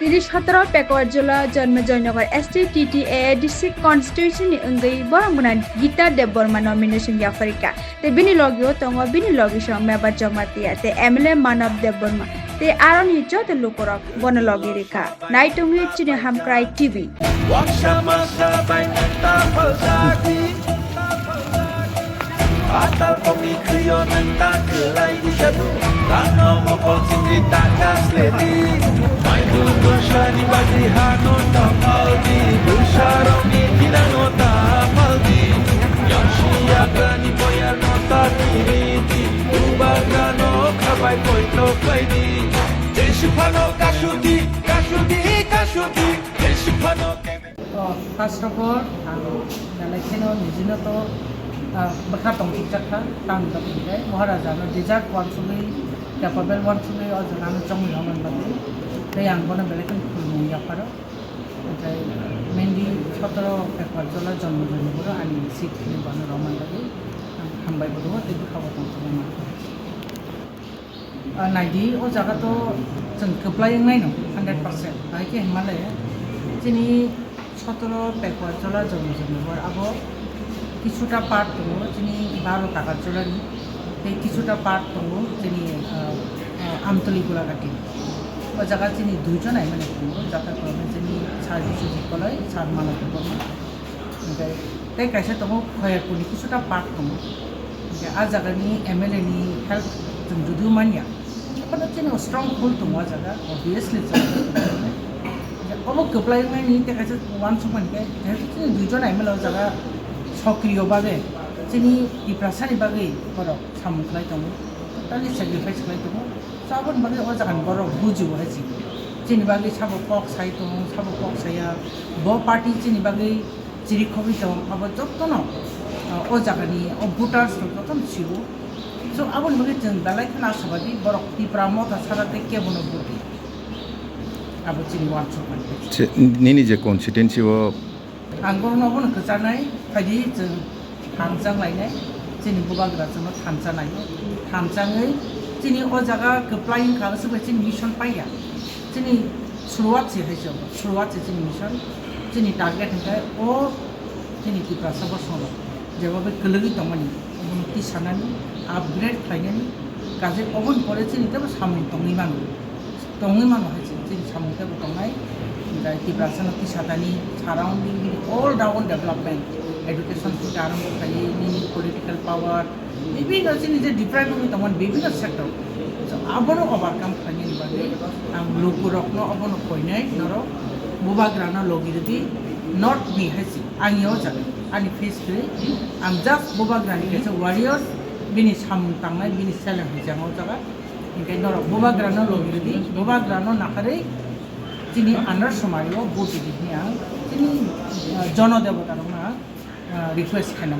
Tini 17 pekuarjala janmejaynagar ST TTAADC constituency ni ongwi borang Gita Debbarma nomination Yapharwi te Bini loge tong Bini loge mevar jamatia te Mla Manab Debbarma te aron hijo te lukorok bon loge reka night ongwi chini hamkrai TV Atal komi kriyo nanda kelai di jadu Tano mokol sindri takas leti Mai dulu shani bagi hano tapaldi Busharoni kinano tapaldi Yang siagani boyar nota kiriti Ubagano kabai poito kwaidi Jeshupano kashuti, kashuti, kashuti Jeshupano keme First of all, nalakino nijino to bakha tongki jakha tang da pingai maharaja no desert wansuli capable wansuli or janano chong yaman bati yang bona belekon khulmu yaparo tai mainly 17 pekuarjala janmejaynagar ani seat ni bana roman bati hambai bodo te khaba tong ma naidi o jaga to jeng keplai ngai no 100% ai ke himalaya jini 17 pekuarjala janmejaynagar abo কিছুটা part দङ যিনি 12 টাকার জলানি এই কিছুটা part দङ যিনি আমতলি গোলাঘাটি ও জায়গা যিনি দুইজন আইমানে দङ যাতা করবে যিনি সার্ভিস কলাই সার মানব দেবর্মা তাই কাছে দङ খয়ারপুরনি কিছুটা পার্ট দङ আ জায়গানি এমএলএ নি হেল্প जों যদিও মানিয়া এখন যিনি স্ট্রং হোল্ড দङ জায়গা অবভিয়াসলি অবক গোপ্লাইমানি কাছে ওয়ান সমানকে যেহেতু দুইজন এমএলএ জায়গা सक्रिय बागे जोंनि डिप्रेसननि बागै बरक सामुखलाय दङ तालि सेक्रिफाइस खालाय दङ साबन बागै अ जागान बरक बुजिबो हाजि जोंनि बागै साबो पक साइ दङ साबो पक साया ब पार्टी जोंनि बागै जिरि खबि दङ आबो जत्तन अ जागानि अ भोटार्स जत्तन सिबो सो आबन बागै जों दालाय खोना सबादि बरक दिप्रा मथा साराते केबनो बुदि आबो जोंनि वानस निनि जे कन्स्टिट्युएन्सि आंगोरनो बन खजानाय फायदि जों थांजां लायनाय जोंनि बुबाग्रा जों थांजानाय थांजाङै जोंनि अ जागा गोप्लाइन खागोसो बायदि मिशन पाया जोंनि शुरुआत से है जों शुरुआत से जोंनि मिशन जोंनि टारगेट है अ जोंनि दिप्रासा बसनो जेबाबो गोलगि दंमानि उन्नति सानानि आपग्रेड खालायनानि गाजे अबन परे जोंनि तब सामनि दंनि मानो है जोंनि सामनि तब दंनाय दिप्रासा सादानि साराउंडिंग ऑल डाउन डेवलपमेंट एडुकेशन की आरंभ खाली पॉलिटिकल पावर विभिन्न जो डिफ्रेंट विभिन्न सेक्टर आबनो ओवरकम खालामनायनि बागै आं लोगोरकनो आबनो फैनाय नरो बुबाग्रानो लगिरदि नट बि हासि आंनियाव जागोन आंनि फेसखौ आं जास्ट बुबाग्रानि गेजेर वारियर्स बिनि सामु थांनाय बिनि सेलेन हिजाङाव जागा ओंखायनो नरो बुबाग्रानो लगिरदि बुबाग्रानो नाखारै যিনি আনার সময়ও বুটি দিনিয়া যিনি জনদেবতার রিকোয়েস্ট খাইনা